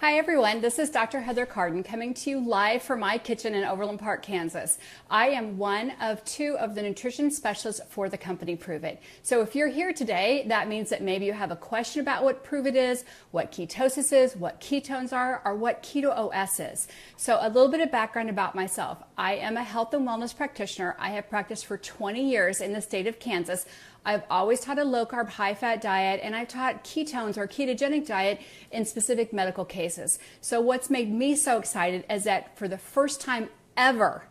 Hi everyone, this is Dr. Heather Carden coming to you live from my kitchen in Overland Park, Kansas. I am one of two of the nutrition specialists for the company Prove It. So if you're here today, that means that maybe you have a question about what Prove It is, what ketosis is, what ketones are, or what Keto OS is. So a little bit of background about myself. I am a health and wellness practitioner. I have practiced for 20 years in the state of Kansas. I've always taught a low-carb, high-fat diet, and I've taught ketones or ketogenic diet in specific medical cases. So what's made me so excited is that for the first time ever,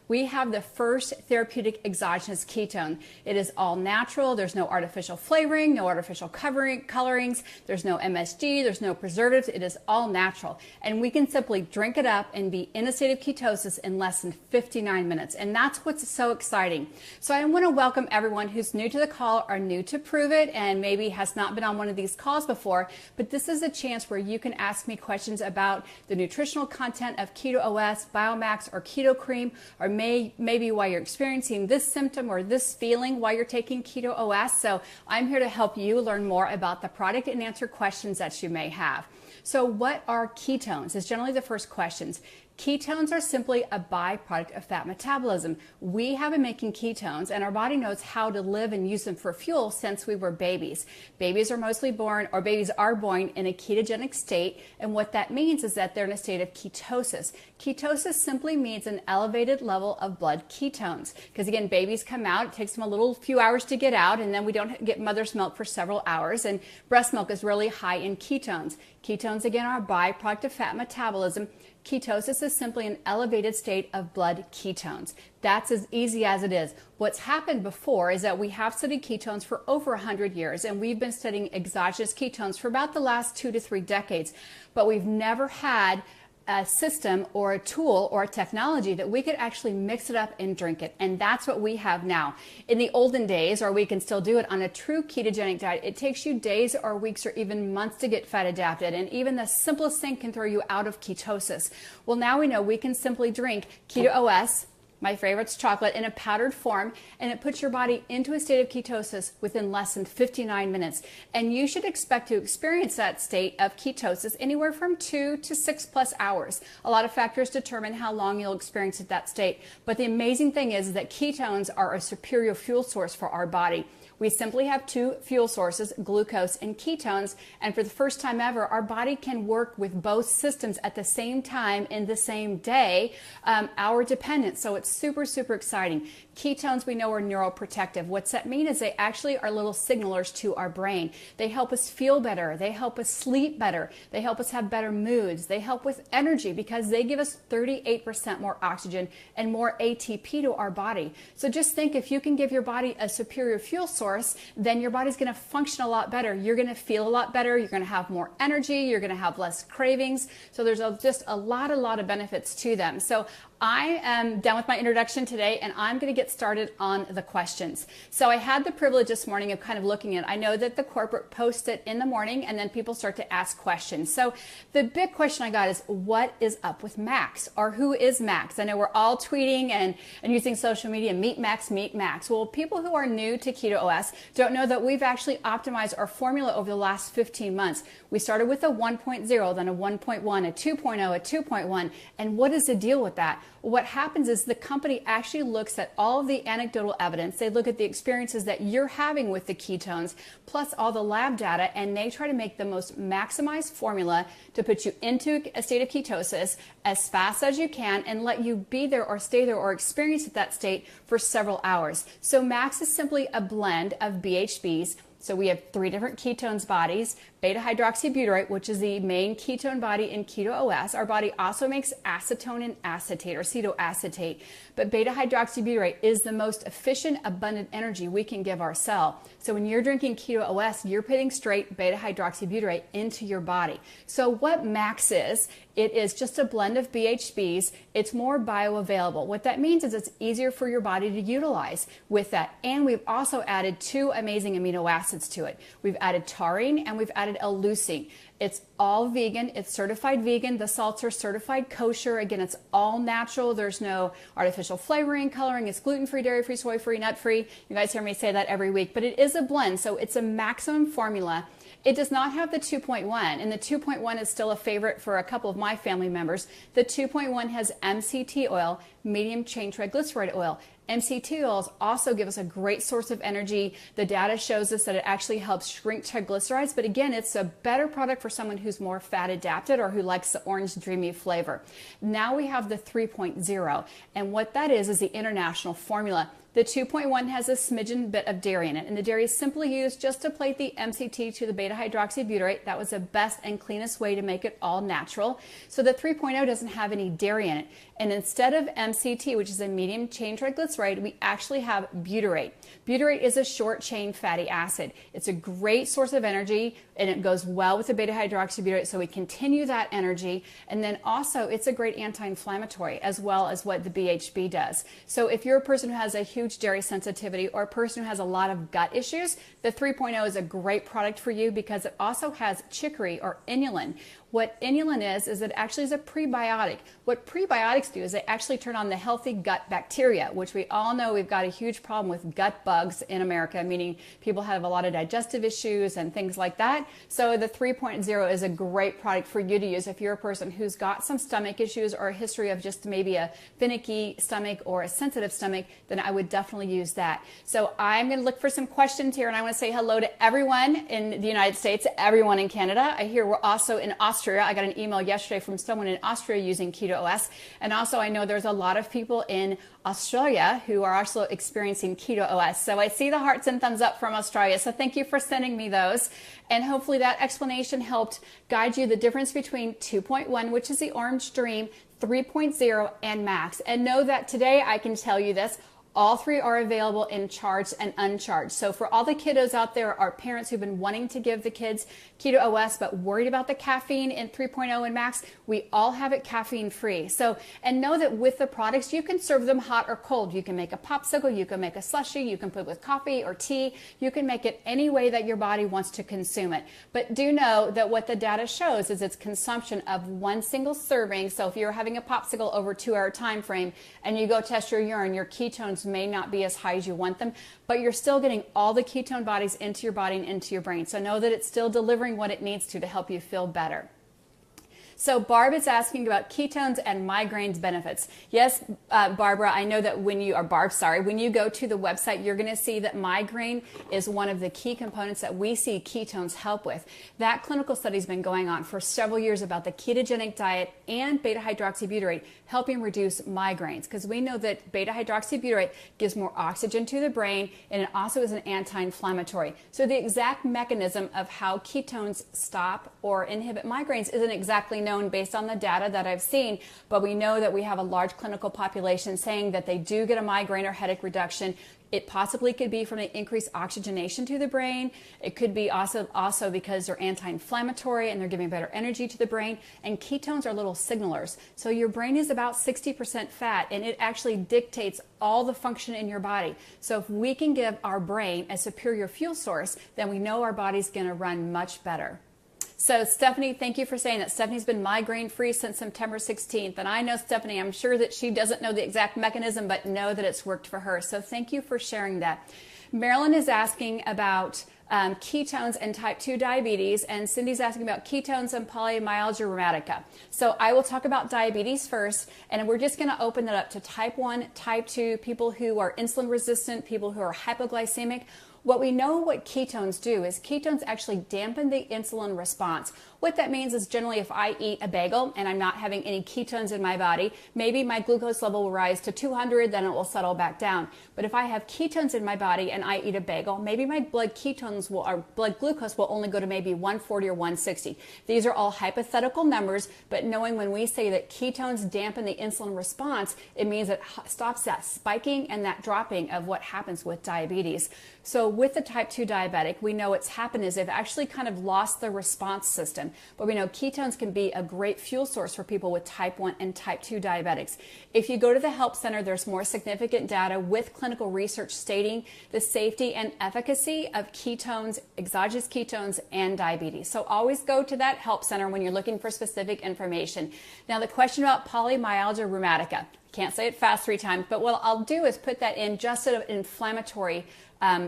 we have the first therapeutic exogenous ketone. It is all natural. There's no artificial flavoring, no artificial colorings. There's no MSG. There's no preservatives. It is all natural. And we can simply drink it up and be in a state of ketosis in less than 59 minutes. And that's what's so exciting. So I want to welcome everyone who's new to the call or new to Prove It and maybe has not been on one of these calls before. But this is a chance where you can ask me questions about the nutritional content of Keto OS, Biomax, or keto cream, or maybe why you're experiencing this symptom or this feeling while you're taking Keto OS. So I'm here to help you learn more about the product and answer questions that you may have. So what are ketones is generally the first questions. Ketones are simply a byproduct of fat metabolism. We have been making ketones and our body knows how to live and use them for fuel since we were babies. Babies are born in a ketogenic state, and what that means is that they're in a state of ketosis. Ketosis simply means an elevated level of blood ketones, because again, babies come out, it takes them a few hours to get out, and then we don't get mother's milk for several hours, and breast milk is really high in ketones. Ketones again are a byproduct of fat metabolism. Ketosis is simply an elevated state of blood ketones. That's as easy as it is. What's happened before is that we have studied ketones for over 100 years, and we've been studying exogenous ketones for about the last 2 to 3 decades, but we've never had a system or a tool or a technology that we could actually mix it up and drink it. And that's what we have now. In the olden days, or we can still do it on a true ketogenic diet, it takes you days or weeks or even months to get fat adapted. And even the simplest thing can throw you out of ketosis. Well, now we know we can simply drink Keto OS, my favorite's chocolate, in a powdered form, and it puts your body into a state of ketosis within less than 59 minutes. And you should expect to experience that state of ketosis anywhere from 2 to 6+ hours. A lot of factors determine how long you'll experience at that state. But the amazing thing is that ketones are a superior fuel source for our body. We simply have two fuel sources, glucose and ketones, and for the first time ever, our body can work with both systems at the same time in the same day, hour dependent. So it's super, super exciting. Ketones we know are neuroprotective. What's that mean is they actually are little signalers to our brain. They help us feel better. They help us sleep better. They help us have better moods. They help with energy because they give us 38% more oxygen and more ATP to our body. So just think, if you can give your body a superior fuel source, then your body's going to function a lot better. You're going to feel a lot better. You're going to have more energy. You're going to have less cravings. So there's just a lot of benefits to them. So I am done with my introduction today, and I'm going to get started on the questions. So I had the privilege this morning of kind of looking at, I know that the corporate posts it in the morning and then people start to ask questions. So the big question I got is, what is up with Max, or who is Max? I know we're all tweeting and using social media, meet Max, meet Max. Well, people who are new to Keto OS don't know that we've actually optimized our formula over the last 15 months. We started with a 1.0, then a 1.1, a 2.0, a 2.1. And what is the deal with that? What happens is the company actually looks at all of the anecdotal evidence. They look at the experiences that you're having with the ketones, plus all the lab data, and they try to make the most maximized formula to put you into a state of ketosis as fast as you can and let you be there or stay there or experience at that state for several hours. So Max is simply a blend of BHBs. So we have 3 different ketones bodies, beta hydroxybutyrate, which is the main ketone body in Keto OS. Our body also makes acetone and acetate, or acetoacetate, but beta hydroxybutyrate is the most efficient, abundant energy we can give our cell. So when you're drinking Keto OS, you're putting straight beta hydroxybutyrate into your body. So what Max is, it is just a blend of BHBs. It's more bioavailable. What that means is it's easier for your body to utilize with that. And we've also added 2 amazing amino acids to it. We've added taurine and we've added L-leucine. It's all vegan. It's certified vegan. The salts are certified kosher. Again, it's all natural. There's no artificial flavoring, coloring. It's gluten-free, dairy-free, soy-free, nut-free. You guys hear me say that every week, but it is a blend. So it's a maximum formula. It does not have the 2.1, and the 2.1 is still a favorite for a couple of my family members. The 2.1 has MCT oil, medium chain triglyceride oil. MCT oils also give us a great source of energy. The data shows us that it actually helps shrink triglycerides, but again, it's a better product for someone who's more fat adapted or who likes the orange dreamy flavor. Now we have the 3.0, and what that is the international formula. The 2.1 has a smidgen bit of dairy in it, and the dairy is simply used just to plate the MCT to the beta hydroxybutyrate. That was the best and cleanest way to make it all natural. So the 3.0 doesn't have any dairy in it. And instead of MCT, which is a medium chain triglyceride, we actually have butyrate. Butyrate is a short chain fatty acid. It's a great source of energy, and it goes well with the beta hydroxybutyrate, so we continue that energy. And then also, it's a great anti-inflammatory, as well as what the BHB does. So if you're a person who has a huge dairy sensitivity or a person who has a lot of gut issues, the 3.0 is a great product for you because it also has chicory or inulin. What inulin is it actually is a prebiotic. What prebiotics do is they actually turn on the healthy gut bacteria, which we all know we've got a huge problem with gut bugs in America, meaning people have a lot of digestive issues and things like that. So the 3.0 is a great product for you to use if you're a person who's got some stomach issues or a history of just maybe a finicky stomach or a sensitive stomach, then I would definitely use that. So I'm going to look for some questions here, and I want to say hello to everyone in the United States, everyone in Canada. I hear we're also in Austria. I got an email yesterday from someone in Austria using Keto OS. And also I know there's a lot of people in Australia who are also experiencing Keto OS. So I see the hearts and thumbs up from Australia. So thank you for sending me those. And hopefully that explanation helped guide you the difference between 2.1, which is the Orange Dream, 3.0, and Max. And know that today I can tell you this. All three are available in charged and uncharged. So for all the kiddos out there, our parents who've been wanting to give the kids Keto OS but worried about the caffeine in 3.0 and Max, we all have it caffeine free. So, and know that with the products, you can serve them hot or cold. You can make a popsicle, you can make a slushie, you can put it with coffee or tea. You can make it any way that your body wants to consume it. But do know that what the data shows is it's consumption of one single serving. So if you're having a popsicle over a 2-hour time frame and you go test your urine, your ketones may not be as high as you want them, but you're still getting all the ketone bodies into your body and into your brain. So know that it's still delivering what it needs to help you feel better. So Barb is asking about ketones and migraines benefits. Yes, Barbara, I know that when you go to the website, you're going to see that migraine is one of the key components that we see ketones help with. That clinical study has been going on for several years about the ketogenic diet and beta hydroxybutyrate helping reduce migraines, because we know that beta hydroxybutyrate gives more oxygen to the brain, and it also is an anti-inflammatory. So the exact mechanism of how ketones stop or inhibit migraines isn't exactly known based on the data that I've seen, but we know that we have a large clinical population saying that they do get a migraine or headache reduction. It possibly could be from the increased oxygenation to the brain. It could be also because they're anti-inflammatory and they're giving better energy to the brain. And ketones are little signalers. So your brain is about 60% fat, and it actually dictates all the function in your body. So if we can give our brain a superior fuel source, then we know our body's going to run much better. So Stephanie, thank you for saying that. Stephanie's been migraine free since September 16th. And I know Stephanie, I'm sure that she doesn't know the exact mechanism, but know that it's worked for her. So thank you for sharing that. Marilyn is asking about ketones and type 2 diabetes, and Cindy's asking about ketones and polymyalgia rheumatica. So I will talk about diabetes first, and we're just going to open it up to type 1, type 2, people who are insulin resistant, people who are hypoglycemic. What we know what ketones do is ketones actually dampen the insulin response. What that means is generally if I eat a bagel and I'm not having any ketones in my body, maybe my glucose level will rise to 200, then it will settle back down. But if I have ketones in my body and I eat a bagel, maybe my blood glucose will only go to maybe 140 or 160. These are all hypothetical numbers, but knowing when we say that ketones dampen the insulin response, it means it stops that spiking and that dropping of what happens with diabetes. So with the type 2 diabetic, we know what's happened is they've actually kind of lost the response system. But we know ketones can be a great fuel source for people with type 1 and type 2 diabetics. If you go to the Help Center, there's more significant data with clinical research stating the safety and efficacy of ketones, exogenous ketones, and diabetes. So always go to that Help Center when you're looking for specific information. Now the question about polymyalgia rheumatica. Can't say it fast 3 times, but what I'll do is put that in just an inflammatory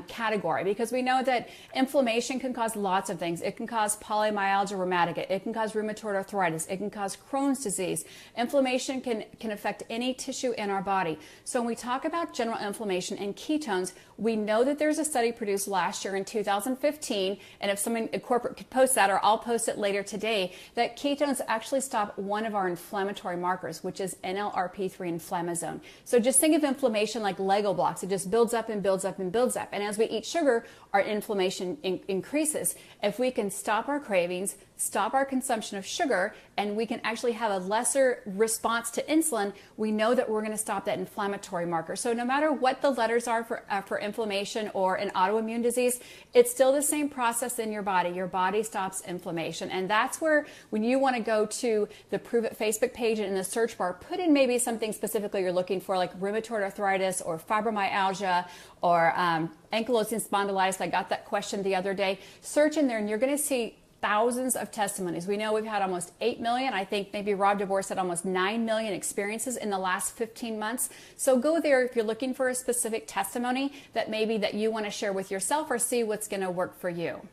category, because we know that inflammation can cause lots of things. It can cause polymyalgia rheumatica. It can cause rheumatoid arthritis. It can cause Crohn's disease. Inflammation can affect any tissue in our body. So when we talk about general inflammation and ketones, we know that there's a study produced last year in 2015, and if someone corporate could post that, or I'll post it later today, that ketones actually stop one of our inflammatory markers, which is NLRP3 inflammasome. So just think of inflammation like Lego blocks. It just builds up and builds up and builds up. And as we eat sugar, our inflammation increases. If we can stop our cravings, stop our consumption of sugar, and we can actually have a lesser response to insulin, we know that we're going to stop that inflammatory marker. So no matter what the letters are for inflammation or an autoimmune disease, it's still the same process in your body. Your body stops inflammation. And that's where, when you want to go to the Prove It Facebook page and in the search bar, put in maybe something specifically you're looking for, like rheumatoid arthritis or fibromyalgia or ankylosing spondylitis. I got that question the other day. Search in there and you're going to see thousands of testimonies. We know we've had almost 8 million. I think maybe Rob DeBoer said almost 9 million experiences in the last 15 months. So go there if you're looking for a specific testimony that maybe that you want to share with yourself, or see what's going to work for you.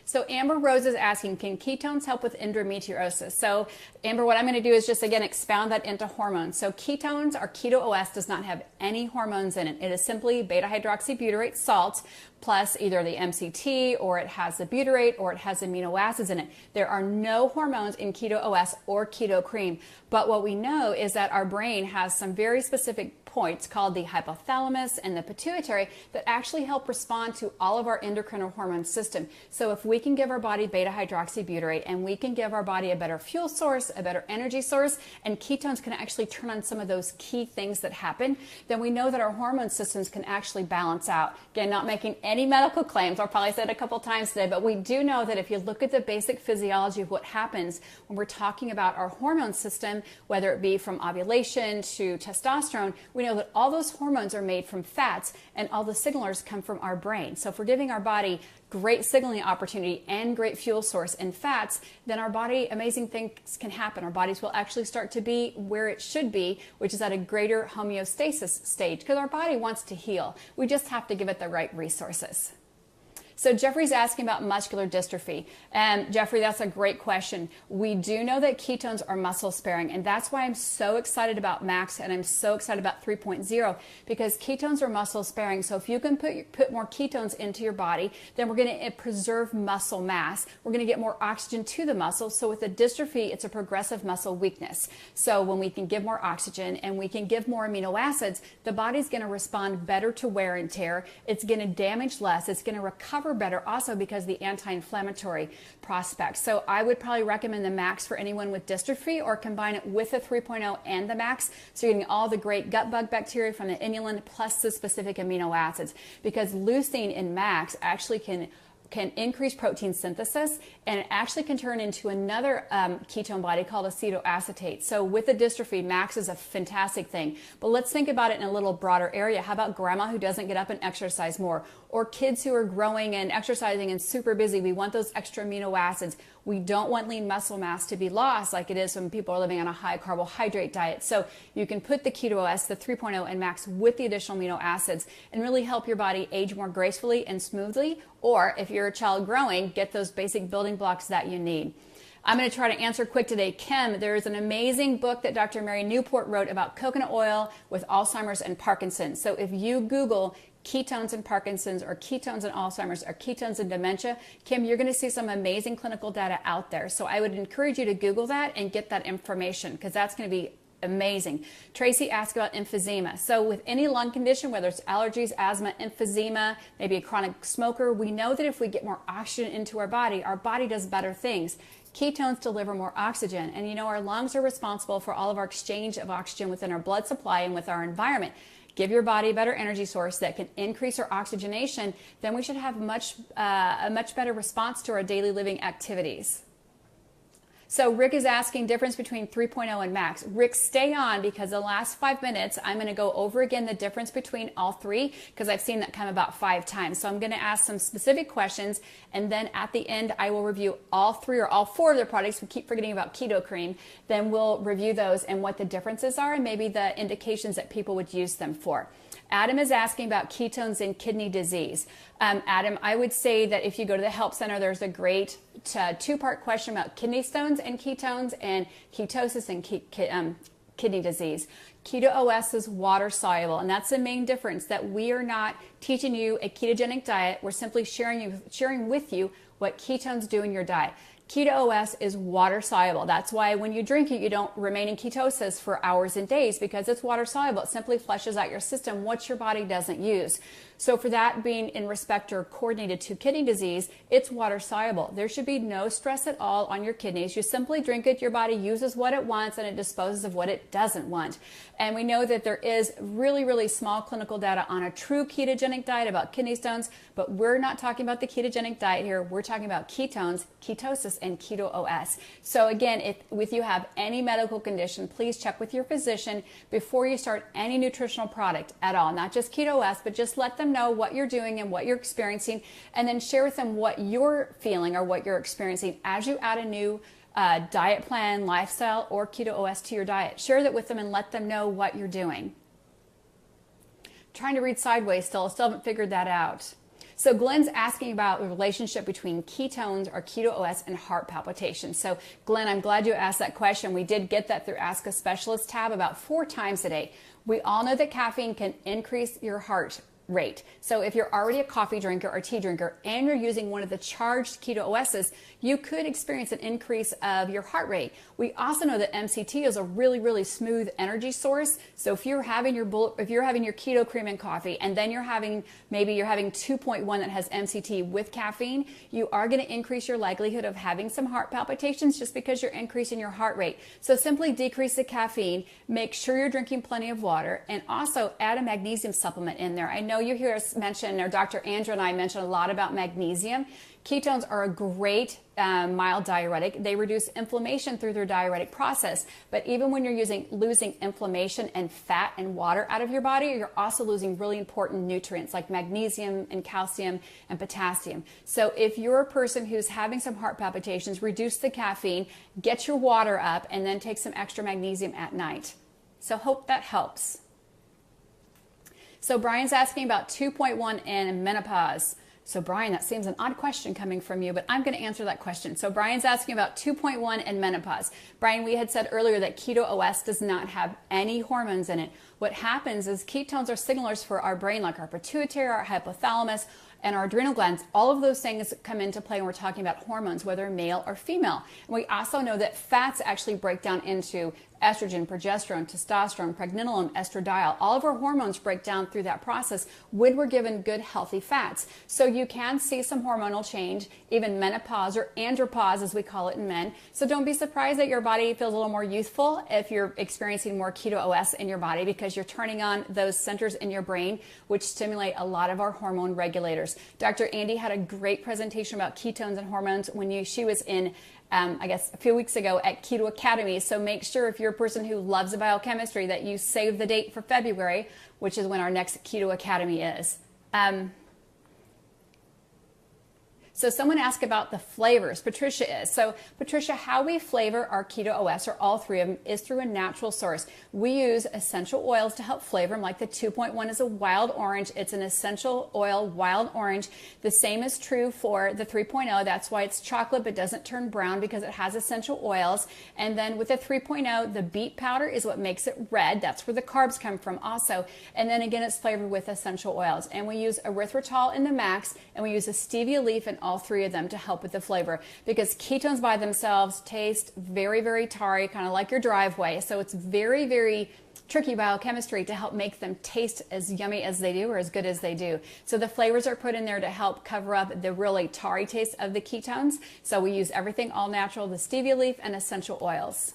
So Amber Rose is asking, can ketones help with endometriosis? So Amber, what I'm going to do is just again expound that into hormones. So ketones, or Keto OS, does not have any hormones in it. It is simply beta hydroxybutyrate salt plus either the MCT, or it has the butyrate, or it has amino acids in it. There are no hormones in Keto OS or Keto Cream. But what we know is that our brain has some very specific points called the hypothalamus and the pituitary that actually help respond to all of our endocrine hormone system. So if we can give our body beta hydroxybutyrate, and we can give our body a better fuel source, a better energy source, and ketones can actually turn on some of those key things that happen, then we know that our hormone systems can actually balance out. Again, not making any medical claims. I'll probably say it a couple times today, but we do know that if you look at the basic physiology of what happens when we're talking about our hormone system, whether it be from ovulation to testosterone, we know that all those hormones are made from fats, and all the signalers come from our brain. So if we're giving our body great signaling opportunity and great fuel source in fats, then our body, amazing things can happen. Our bodies will actually start to be where it should be, which is at a greater homeostasis stage, because our body wants to heal. We just have to give it the right resources. So Jeffrey's asking about muscular dystrophy. And Jeffrey, that's a great question. We do know that ketones are muscle sparing, and that's why I'm so excited about Max, and I'm so excited about 3.0, because ketones are muscle sparing. So if you can put more ketones into your body, then we're going to preserve muscle mass. We're going to get more oxygen to the muscle. So with the dystrophy, it's a progressive muscle weakness. So when we can give more oxygen and we can give more amino acids, the body's going to respond better to wear and tear. It's going to damage less. It's going to recover better also because the anti-inflammatory prospects. So I would probably recommend the Max for anyone with dystrophy, or combine it with the 3.0 and the Max, so you're getting all the great gut bug bacteria from the inulin plus the specific amino acids, because leucine in Max actually can increase protein synthesis, and it actually can turn into another ketone body called acetoacetate. So with the dystrophy, Max is a fantastic thing. But let's think about it in a little broader area. How about grandma who doesn't get up and exercise more? Or kids who are growing and exercising and super busy? We want those extra amino acids. We don't want lean muscle mass to be lost like it is when people are living on a high carbohydrate diet. So you can put the Keto OS, the 3.0 and Max with the additional amino acids, and really help your body age more gracefully and smoothly. Or if you're a child growing, get those basic building blocks that you need. I'm going to try to answer quick today. Kim, there's an amazing book that Dr. Mary Newport wrote about coconut oil with Alzheimer's and Parkinson's. So if you Google ketones and Parkinson's, or ketones and Alzheimer's, or ketones and dementia, Kim, you're going to see some amazing clinical data out there. So I would encourage you to Google that and get that information, because that's going to be amazing. Tracy asked about emphysema. So with any lung condition, whether it's allergies, asthma, emphysema, maybe a chronic smoker, we know that if we get more oxygen into our body does better things. Ketones deliver more oxygen, and you know our lungs are responsible for all of our exchange of oxygen within our blood supply and with our environment. Give your body a better energy source that can increase our oxygenation, then we should have a much better response to our daily living activities. So Rick is asking difference between 3.0 and max. Rick, stay on, because the last 5 minutes, I'm going to go over again the difference between all three, because I've seen that come about 5 times. So I'm going to ask some specific questions, and then at the end, I will review all 3 or all 4 of the products. We keep forgetting about Keto Cream. Then we'll review those and what the differences are and maybe the indications that people would use them for. Adam is asking about ketones in kidney disease. Adam, I would say that if you go to the Help Center, there's a great 2-part question about kidney stones and ketones and ketosis and kidney disease. Keto OS is water soluble, and that's the main difference, that we are not teaching you a ketogenic diet. We're simply sharing with you what ketones do in your diet. Keto OS is water soluble. That's why when you drink it, you don't remain in ketosis for hours and days, because it's water soluble. It simply flushes out your system what your body doesn't use. So for that being in respect or coordinated to kidney disease, it's water soluble. There should be no stress at all on your kidneys. You simply drink it, your body uses what it wants, and it disposes of what it doesn't want. And we know that there is really, really small clinical data on a true ketogenic diet about kidney stones, but we're not talking about the ketogenic diet here. We're talking about ketones, ketosis, and Keto OS. So again, if you have any medical condition, please check with your physician before you start any nutritional product at all, not just Keto OS, but just let them know what you're doing and what you're experiencing, and then share with them what you're feeling or what you're experiencing as you add a new diet plan, lifestyle, or Keto OS to your diet. Share that with them and let them know what you're doing. Trying to read sideways still haven't figured that out. So Glenn's asking about the relationship between ketones or Keto OS and heart palpitations. So Glenn, I'm glad you asked that question. We did get that through Ask a Specialist tab about 4 times a day. We all know that caffeine can increase your heart rate. So if you're already a coffee drinker or tea drinker and you're using one of the charged Keto OSs, you could experience an increase of your heart rate. We also know that MCT is a really, really smooth energy source. So if you're having your keto cream and coffee, and then you're having 2.1 that has MCT with caffeine, you are going to increase your likelihood of having some heart palpitations just because you're increasing your heart rate. So simply decrease the caffeine, make sure you're drinking plenty of water, and also add a magnesium supplement in there. I know you hear us mention, or Dr. Andrew and I mention a lot about magnesium. Ketones are a great mild diuretic. They reduce inflammation through their diuretic process. But even when you're losing inflammation and fat and water out of your body, you're also losing really important nutrients like magnesium and calcium and potassium. So if you're a person who's having some heart palpitations, reduce the caffeine, get your water up, and then take some extra magnesium at night. So hope that helps. So Brian's asking about 2.1 and menopause. So Brian, that seems an odd question coming from you, but I'm going to answer that question. So Brian's asking about 2.1 and menopause. Brian, we had said earlier that Keto OS does not have any hormones in it. What happens is ketones are signalers for our brain, like our pituitary, our hypothalamus, and our adrenal glands. All of those things come into play when we're talking about hormones, whether male or female. And we also know that fats actually break down into estrogen, progesterone, testosterone, pregnenolone, estradiol. All of our hormones break down through that process when we're given good, healthy fats. So you can see some hormonal change, even menopause or andropause, as we call it in men. So don't be surprised that your body feels a little more youthful if you're experiencing more Keto OS in your body, because you're turning on those centers in your brain, which stimulate a lot of our hormone regulators. Dr. Andy had a great presentation about ketones and hormones when she was in I guess a few weeks ago at Keto Academy. So make sure, if you're a person who loves biochemistry, that you save the date for February, which is when our next Keto Academy is. So someone asked about the flavors. Patricia is. So Patricia, how we flavor our Keto OS, or all 3 of them, is through a natural source. We use essential oils to help flavor them, like the 2.1 is a wild orange. It's an essential oil, wild orange. The same is true for the 3.0. That's why it's chocolate but doesn't turn brown, because it has essential oils. And then with the 3.0, the beet powder is what makes it red. That's where the carbs come from also. And then again, it's flavored with essential oils. And we use erythritol in the max, and we use a stevia leaf in all 3 of them to help with the flavor, because ketones by themselves taste very, very tarry, kind of like your driveway. So it's very, very tricky biochemistry to help make them taste as yummy as they do, or as good as they do. So the flavors are put in there to help cover up the really tarry taste of the ketones. So we use everything all natural, the stevia leaf and essential oils.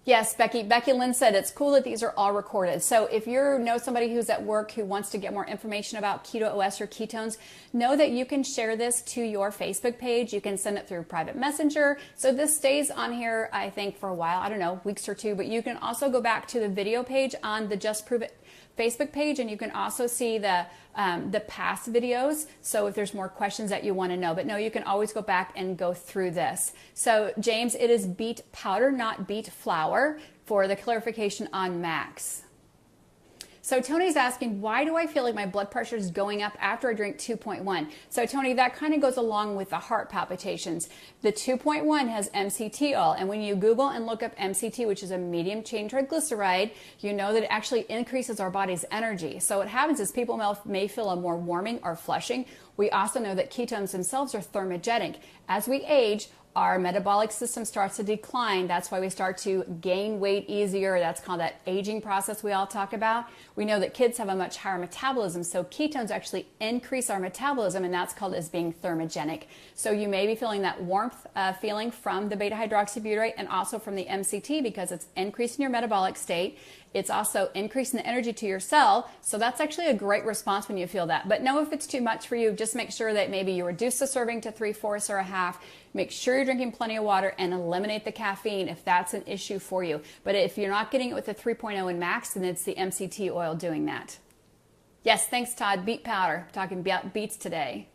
Yes, Becky. Becky Lynn said it's cool that these are all recorded. So if you know somebody who's at work who wants to get more information about Keto OS or ketones, know that you can share this to your Facebook page. You can send it through private messenger. So this stays on here, I think, for a while. I don't know, weeks or two. But you can also go back to the video page on the Just Prove It Facebook page, and you can also see the past videos. So if there's more questions that you want to know, but no, you can always go back and go through this. So James, it is beet powder, not beet flour, for the clarification on Max. So Tony's asking, why do I feel like my blood pressure is going up after I drink 2.1? So Tony, that kind of goes along with the heart palpitations. The 2.1 has MCT oil, and when you Google and look up MCT, which is a medium chain triglyceride, you know that it actually increases our body's energy. So what happens is people may feel a more warming or flushing. We also know that ketones themselves are thermogenic. As we age, our metabolic system starts to decline. That's why we start to gain weight easier. That's called that aging process we all talk about. We know that kids have a much higher metabolism, so ketones actually increase our metabolism, and that's called as being thermogenic. So you may be feeling that warmth feeling from the beta-hydroxybutyrate and also from the MCT because it's increasing your metabolic state. It's also increasing the energy to your cell. So that's actually a great response when you feel that. But know if it's too much for you, just make sure that maybe you reduce the serving to 3/4 or a half. Make sure you're drinking plenty of water and eliminate the caffeine if that's an issue for you. But if you're not getting it with the 3.0 in Max, then it's the MCT oil doing that. Yes, thanks, Todd. Beet powder. Talking about beets today.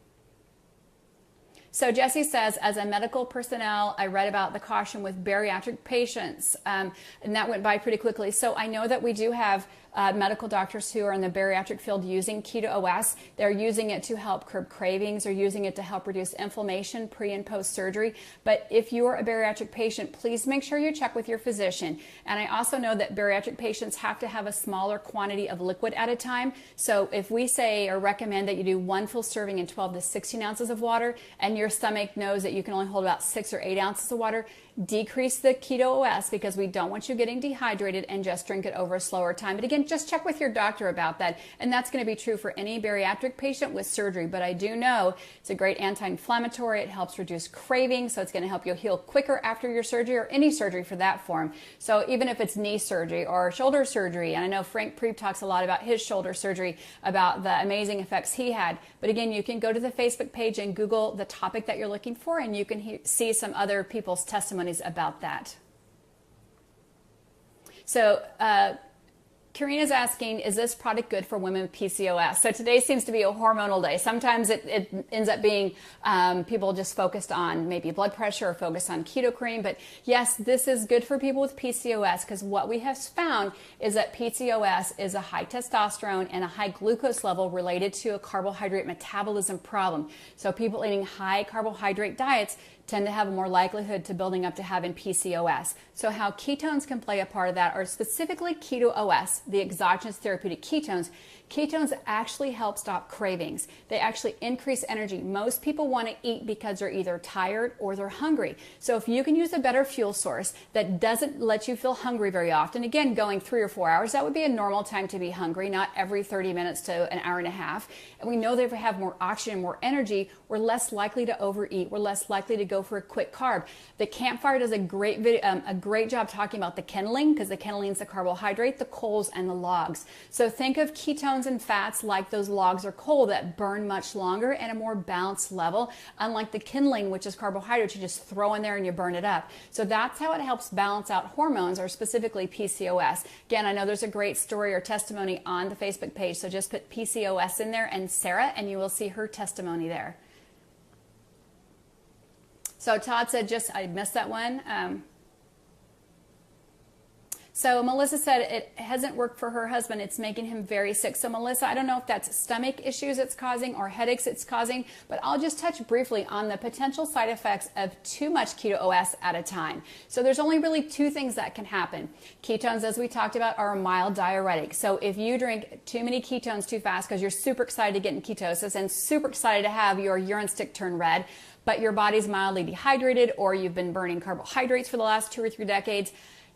So Jesse says, as a medical personnel, I read about the caution with bariatric patients, and that went by pretty quickly. So I know that we do have medical doctors who are in the bariatric field using Keto OS. They're using it to help curb cravings or using it to help reduce inflammation pre and post surgery. But if you're a bariatric patient, please make sure you check with your physician. And I also know that bariatric patients have to have a smaller quantity of liquid at a time. So if we say or recommend that you do 1 full serving in 12 to 16 ounces of water, and your stomach knows that you can only hold about 6 or 8 ounces of water, decrease the Keto OS because we don't want you getting dehydrated, and just drink it over a slower time. But again, just check with your doctor about that. And that's going to be true for any bariatric patient with surgery. But I do know it's a great anti-inflammatory. It helps reduce cravings. So it's going to help you heal quicker after your surgery, or any surgery for that form. So even if it's knee surgery or shoulder surgery, and I know Frank Preep talks a lot about his shoulder surgery, about the amazing effects he had. But again, you can go to the Facebook page and Google the topic that you're looking for, and you can see some other people's testimonies about that. So Karina's asking, is this product good for women with PCOS? So today seems to be a hormonal day. Sometimes it ends up being people just focused on maybe blood pressure or focused on keto cream. But yes, this is good for people with PCOS, because what we have found is that PCOS is a high testosterone and a high glucose level related to a carbohydrate metabolism problem. So people eating high carbohydrate diets tend to have a more likelihood to building up to having PCOS. So how ketones can play a part of that, or specifically Keto OS, the exogenous therapeutic ketones. Ketones actually help stop cravings. They actually increase energy. Most people want to eat because they're either tired or they're hungry. So if you can use a better fuel source that doesn't let you feel hungry very often, again, going 3 or 4 hours, that would be a normal time to be hungry, not every 30 minutes to an hour and a half. And we know that if we have more oxygen, more energy, we're less likely to overeat. We're less likely to go for a quick carb. The Campfire does a great job talking about the kindling, because the kindling is the carbohydrate, the coals, and the logs. So think of ketones and fats like those logs or coal that burn much longer at a more balanced level, unlike the kindling, which is carbohydrates you just throw in there and you burn it up. So that's how it helps balance out hormones, or specifically PCOS. Again, I know there's a great story or testimony on the Facebook page, so just put PCOS in there and Sarah, and you will see her testimony there. So Todd said, I missed that one. So Melissa said it hasn't worked for her husband. It's making him very sick. So Melissa, I don't know if that's stomach issues it's causing or headaches it's causing, but I'll just touch briefly on the potential side effects of too much Keto OS at a time. So there's only really 2 things that can happen. Ketones, as we talked about, are a mild diuretic. So if you drink too many ketones too fast because you're super excited to get in ketosis and super excited to have your urine stick turn red, but your body's mildly dehydrated, or you've been burning carbohydrates for the last 2 or 3 decades,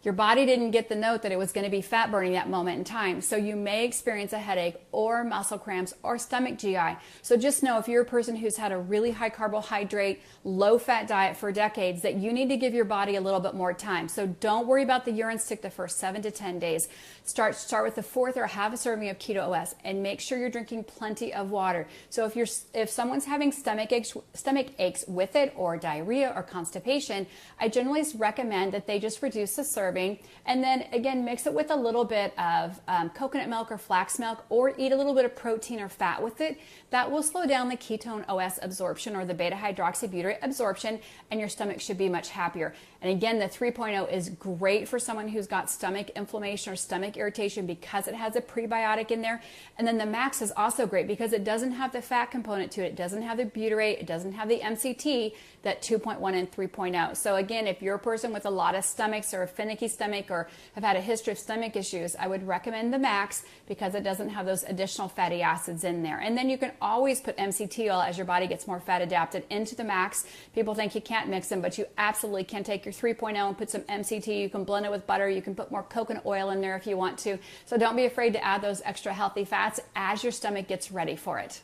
Your body didn't get the note that it was going to be fat burning that moment in time. So you may experience a headache or muscle cramps or stomach GI. So just know if you're a person who's had a really high carbohydrate, low fat diet for decades, that you need to give your body a little bit more time. So don't worry about the urine stick the first 7 to 10 days. Start with the fourth or half a serving of Keto OS, and make sure you're drinking plenty of water. So if someone's having stomach aches with it, or diarrhea or constipation, I generally recommend that they just reduce the serving, and then again mix it with a little bit of coconut milk or flax milk, or eat a little bit of protein or fat with it. That will slow down the ketone OS absorption, or the beta hydroxybutyrate absorption, and your stomach should be much happier. And again, the 3.0 is great for someone who's got stomach inflammation or stomach irritation because it has a prebiotic in there. And then the max is also great because it doesn't have the fat component to it. It doesn't have the butyrate. It doesn't have the MCT, that 2.1 and 3.0. So again, if you're a person with a lot of stomachs or a finicky stomach or have had a history of stomach issues, I would recommend the max because it doesn't have those additional fatty acids in there. And then you can always put MCT oil as your body gets more fat adapted into the max. People think you can't mix them, but you absolutely can take your 3.0 and put some MCT. You can blend it with butter. You can put more coconut oil in there if you want to. So don't be afraid to add those extra healthy fats as your stomach gets ready for it.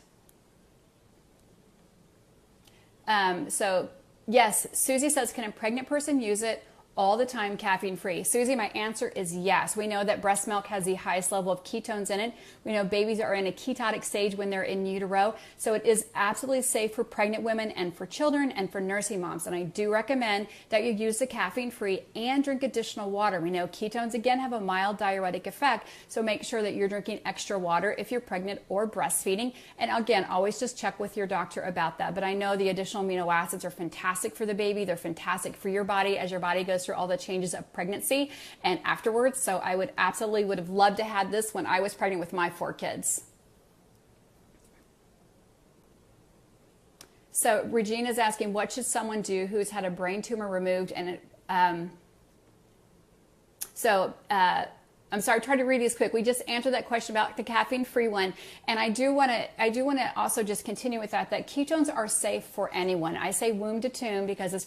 So yes, Susie says, can a pregnant person use it all the time caffeine free? Susie, my answer is yes. We know that breast milk has the highest level of ketones in it. We know babies are in a ketotic stage when they're in utero. So it is absolutely safe for pregnant women and for children and for nursing moms. And I do recommend that you use the caffeine free and drink additional water. We know ketones again have a mild diuretic effect. So make sure that you're drinking extra water if you're pregnant or breastfeeding. And again, always just check with your doctor about that. But I know the additional amino acids are fantastic for the baby. They're fantastic for your body as your body goes through all the changes of pregnancy and afterwards. So I would have loved to have this when I was pregnant with my 4 kids. So Regina's asking, what should someone do who's had a brain tumor removed? And I'm sorry, try to read these quick. We just answered that question about the caffeine-free one. And I do want to also just continue with that ketones are safe for anyone. I say womb to tomb because it's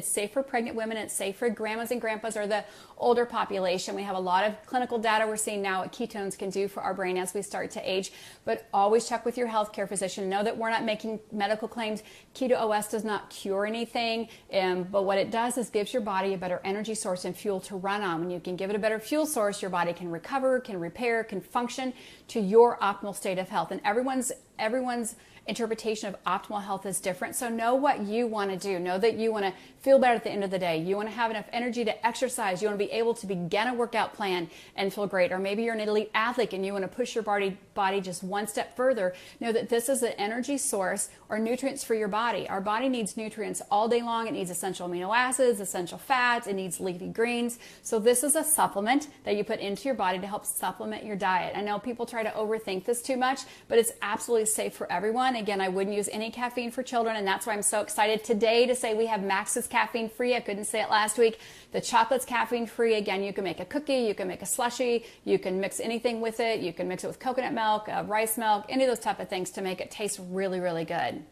safe for pregnant women. It's safe for grandmas and grandpas or the older population. We have a lot of clinical data we're seeing now what ketones can do for our brain as we start to age. But always check with your healthcare physician. Know that we're not making medical claims. Keto OS does not cure anything, but what it does is gives your body a better energy source and fuel to run on. When you can give it a better fuel source, your body can recover, can repair, can function to your optimal state of health. And everyone's interpretation of optimal health is different. So know what you want to do. Know that you want to feel better at the end of the day. You want to have enough energy to exercise. You want to be able to begin a workout plan and feel great. Or maybe you're an elite athlete and you want to push your body just one step further. Know that this is an energy source or nutrients for your body. Our body needs nutrients all day long. It needs essential amino acids, essential fats. It needs leafy greens. So this is a supplement that you put into your body to help supplement your diet. I know people try to overthink this too much, but it's absolutely safe for everyone. Again, I wouldn't use any caffeine for children, and that's why I'm so excited today to say we have Max's caffeine free. I couldn't say it last week. The chocolate's caffeine free. Again, you can make a cookie, you can make a slushie, you can mix anything with it. You can mix it with coconut milk, rice milk, any of those type of things to make it taste really, really good.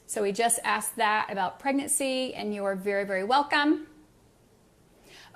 So we just asked that about pregnancy, and you are very, very welcome.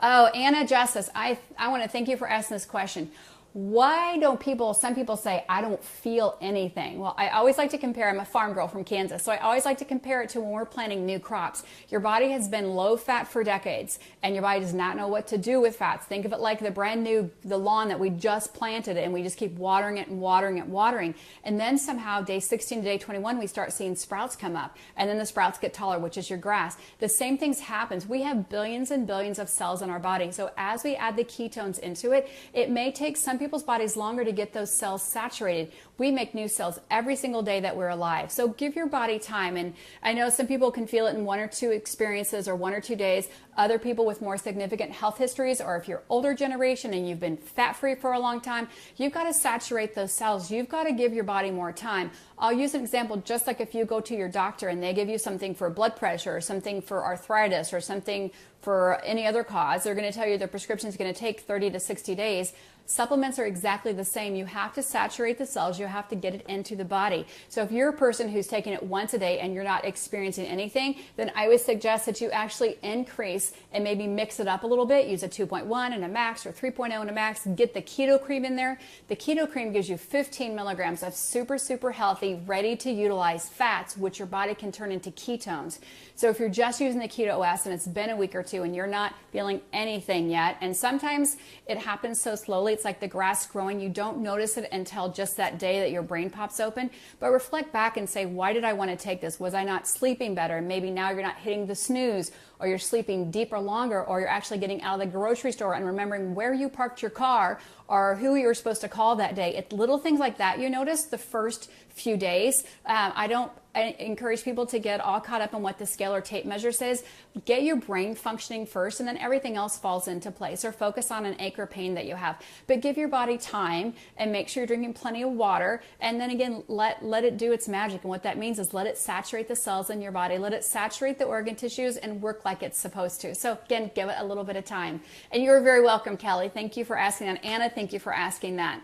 Oh, Anna Justice, I want to thank you for asking this question. Why don't some people say, I don't feel anything? Well, I always like to compare, I'm a farm girl from Kansas, so I always like to compare it to when we're planting new crops. Your body has been low fat for decades, and your body does not know what to do with fats. Think of it like the lawn that we just planted, and we just keep watering it and watering it and watering. And then somehow day 16 to day 21, we start seeing sprouts come up, and then the sprouts get taller, which is your grass. The same things happens. We have billions and billions of cells in our body. So as we add the ketones into it, it may take some people's bodies longer to get those cells saturated. We make new cells every single day that we're alive. So give your body time. And I know some people can feel it in 1 or 2 experiences or 1 or 2 days. Other people with more significant health histories, or if you're older generation and you've been fat-free for a long time, you've got to saturate those cells. You've got to give your body more time. I'll use an example, just like if you go to your doctor and they give you something for blood pressure or something for arthritis or something for any other cause, they're going to tell you the prescription is going to take 30 to 60 days. Supplements are exactly the same. You have to saturate the cells. You have to get it into the body. So if you're a person who's taking it once a day and you're not experiencing anything, then I would suggest that you actually increase and maybe mix it up a little bit. Use a 2.1 and a max, or 3.0 and a max. Get the keto cream in there. The keto cream gives you 15 milligrams of super, super healthy, ready to utilize fats, which your body can turn into ketones. So if you're just using the Keto OS and it's been a week or two and you're not feeling anything yet, and sometimes it happens so slowly, it's like the grass growing, you don't notice it until just that day that your brain pops open. But reflect back and say, why did I want to take this? Was I not sleeping better? And maybe now you're not hitting the snooze, or you're sleeping deeper longer, or you're actually getting out of the grocery store and remembering where you parked your car or who you were supposed to call that day. It's little things like that you notice the first few days. I encourage people to get all caught up on what the scale or tape measure says. Get your brain functioning first, and then everything else falls into place. Or focus on an ache or pain that you have. But give your body time and make sure you're drinking plenty of water. And then again, let it do its magic. And what that means is let it saturate the cells in your body. Let it saturate the organ tissues and work like it's supposed to. So again, give it a little bit of time. And you're very welcome, Kelly. Thank you for asking that. Anna, thank you for asking that.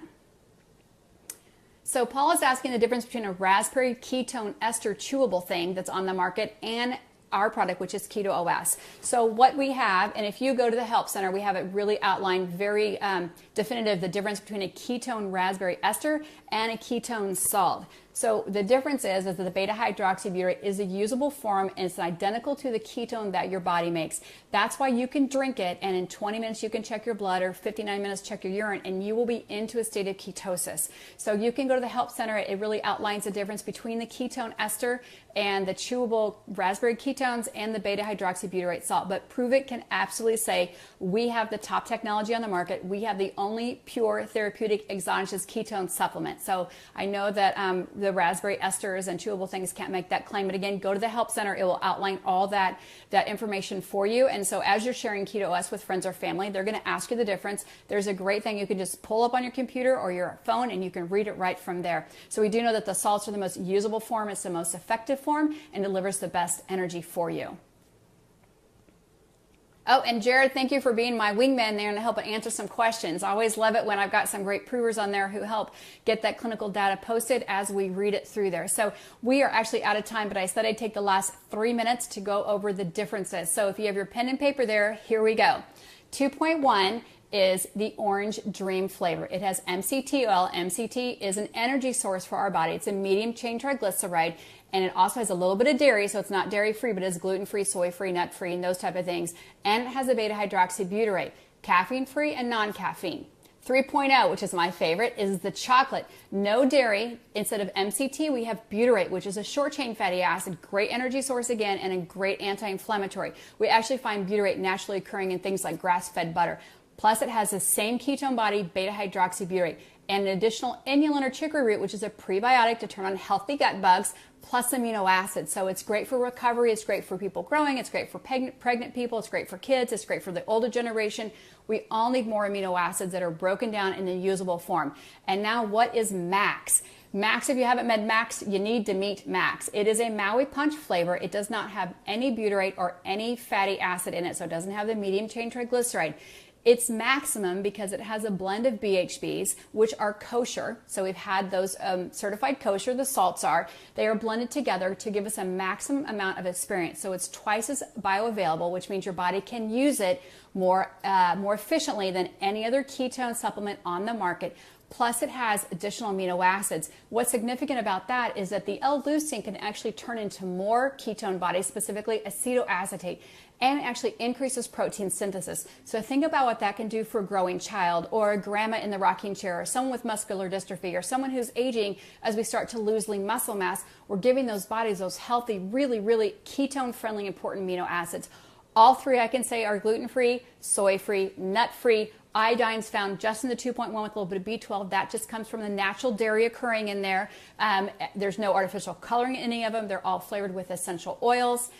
So Paul is asking the difference between a raspberry ketone ester chewable thing that's on the market and our product, which is Keto OS. So what we have, and if you go to the Help Center, we have it really outlined, very definitive, the difference between a ketone raspberry ester and a ketone salt. So the difference is that the beta hydroxybutyrate is a usable form, and it's identical to the ketone that your body makes. That's why you can drink it, and in 20 minutes you can check your blood, or 59 minutes check your urine, and you will be into a state of ketosis. So you can go to the Help Center. It really outlines the difference between the ketone ester and the chewable raspberry ketones and the beta hydroxybutyrate salt. But Prove It can absolutely say we have the top technology on the market. We have the only pure therapeutic exogenous ketone supplement. So I know that the raspberry esters and chewable things can't make that claim, but again, go to the Help Center. It will outline all that information for you. And so as you're sharing Keto OS with friends or family, they're going to ask you the difference. There's a great thing you can just pull up on your computer or your phone, and you can read it right from there. So we do know that the salts are the most usable form. It's the most effective form and delivers the best energy for you. Oh, and Jared, thank you for being my wingman there and helping answer some questions. I always love it when I've got some great provers on there who help get that clinical data posted as we read it through there. So we are actually out of time, but I said I'd take the last 3 minutes to go over the differences. So if you have your pen and paper there, here we go. 2.1 is the orange dream flavor. It has MCT oil. MCT is an energy source for our body. It's a medium chain triglyceride, and it also has a little bit of dairy, so it's not dairy free, but it's gluten free, soy free, nut free, and those type of things. And it has a beta hydroxybutyrate, caffeine free and non-caffeine. 3.0, which is my favorite, is the chocolate. No dairy. Instead of MCT, we have butyrate, which is a short chain fatty acid, great energy source again, and a great anti-inflammatory. We actually find butyrate naturally occurring in things like grass-fed butter. Plus, it has the same ketone body, beta hydroxybutyrate, and an additional inulin or chicory root, which is a prebiotic to turn on healthy gut bugs, plus amino acids. So it's great for recovery. It's great for people growing. It's great for pregnant people. It's great for kids. It's great for the older generation. We all need more amino acids that are broken down in a usable form. And now, what is Max? Max, if you haven't met Max, you need to meet Max. It is a Maui Punch flavor. It does not have any butyrate or any fatty acid in it, so it doesn't have the medium chain triglyceride. It's maximum because it has a blend of BHBs, which are kosher. So we've had those certified kosher, the salts are. They are blended together to give us a maximum amount of experience. So it's twice as bioavailable, which means your body can use it more efficiently than any other ketone supplement on the market. Plus, it has additional amino acids. What's significant about that is that the L-leucine can actually turn into more ketone bodies, specifically acetoacetate, and it actually increases protein synthesis. So think about what that can do for a growing child, or a grandma in the rocking chair, or someone with muscular dystrophy, or someone who's aging as we start to lose lean muscle mass. We're giving those bodies those healthy, really, really ketone-friendly, important amino acids. All three, I can say, are gluten-free, soy-free, nut-free. Iodine's found just in the 2.1 with a little bit of B12. That just comes from the natural dairy occurring in there. There's no artificial coloring in any of them. They're all flavored with essential oils.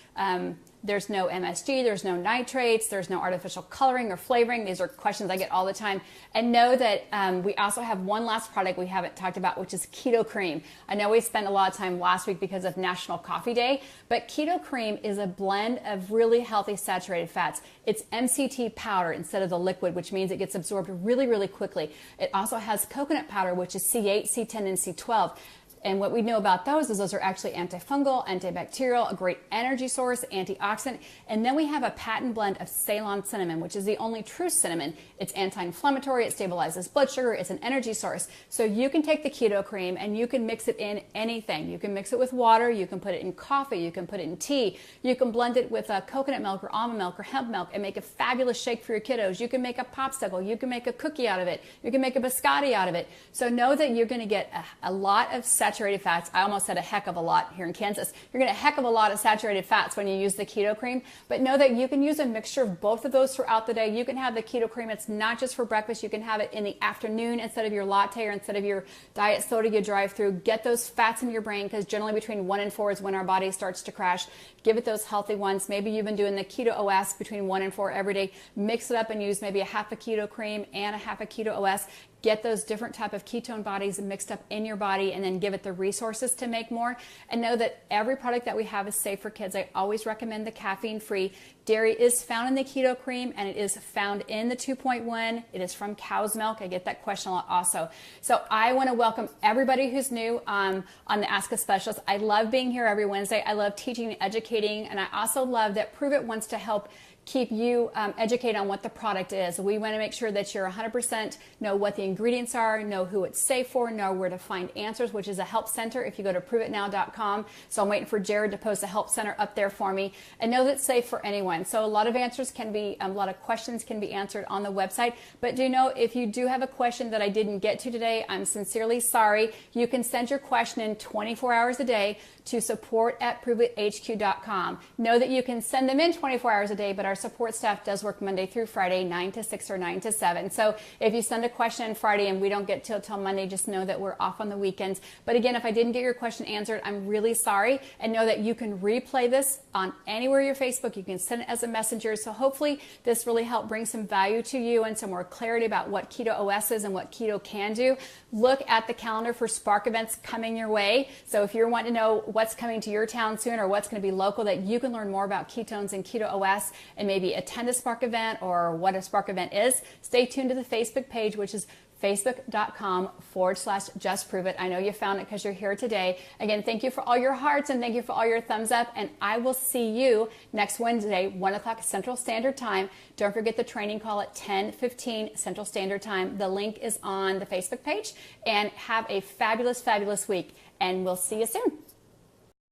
There's no MSG, there's no nitrates, there's no artificial coloring or flavoring. These are questions I get all the time. And know that we also have one last product we haven't talked about, which is Keto Cream. I know we spent a lot of time last week because of National Coffee Day, but Keto Cream is a blend of really healthy saturated fats. It's MCT powder instead of the liquid, which means it gets gets absorbed really, really quickly. It also has coconut powder, which is C8, C10, and C12. And what we know about those is those are actually antifungal, antibacterial, a great energy source, antioxidant. And then we have a patent blend of Ceylon cinnamon, which is the only true cinnamon. It's anti-inflammatory, it stabilizes blood sugar, it's an energy source. So you can take the keto cream and you can mix it in anything. You can mix it with water, you can put it in coffee, you can put it in tea, you can blend it with coconut milk or almond milk or hemp milk and make a fabulous shake for your kiddos. You can make a popsicle, you can make a cookie out of it, you can make a biscotti out of it. So know that you're going to get a lot of saturated fats. I almost said a heck of a lot here in Kansas. You're going to heck of a lot of saturated fats when you use the keto cream, but know that you can use a mixture of both of those throughout the day. You can have the keto cream. It's not just for breakfast. You can have it in the afternoon instead of your latte or instead of your diet soda you drive through. Get those fats in your brain, because generally between 1 and 4 is when our body starts to crash. Give it those healthy ones. Maybe you've been doing the Keto OS between 1 and 4 every day. Mix it up and use maybe a half a keto cream and a half a Keto OS. Get those different type of ketone bodies mixed up in your body, and then give it the resources to make more. And know that every product that we have is safe for kids. I always recommend the caffeine-free. Dairy is found in the keto cream, and it is found in the 2.1. It is from cow's milk. I get that question a lot also. So I want to welcome everybody who's new on the Ask a Specialist. I love being here every Wednesday. I love teaching and educating, and I also love that Prove It wants to help keep you educated on what the product is. We want to make sure that you're 100% know what the ingredients are, know who it's safe for, know where to find answers, which is a help center if you go to proveitnow.com. So I'm waiting for Jared to post a help center up there for me, and know that it's safe for anyone. So a lot of answers can be, a lot of questions can be answered on the website. But do know, if you do have a question that I didn't get to today, I'm sincerely sorry. You can send your question in 24 hours a day to support@proveithq.com. Know that you can send them in 24 hours a day, but our support staff does work Monday through Friday, 9 to 6 or 9 to 7. So if you send a question on Friday and we don't get till Monday, just know that we're off on the weekends. But again, if I didn't get your question answered, I'm really sorry. And know that you can replay this on anywhere your Facebook. You can send it as a messenger. So hopefully this really helped bring some value to you and some more clarity about what Keto OS is and what keto can do. Look at the calendar for Spark events coming your way. So if you're wanting to know what's coming to your town soon or what's going to be local, that you can learn more about ketones and Keto OS and maybe attend a Spark event or what a Spark event is, stay tuned to the Facebook page, which is facebook.com/justproveit. I know you found it because you're here today. Again, thank you for all your hearts and thank you for all your thumbs up. And I will see you next Wednesday, 1 o'clock Central Standard Time. Don't forget the training call at 10:15 Central Standard Time. The link is on the Facebook page. And have a fabulous, fabulous week. And we'll see you soon.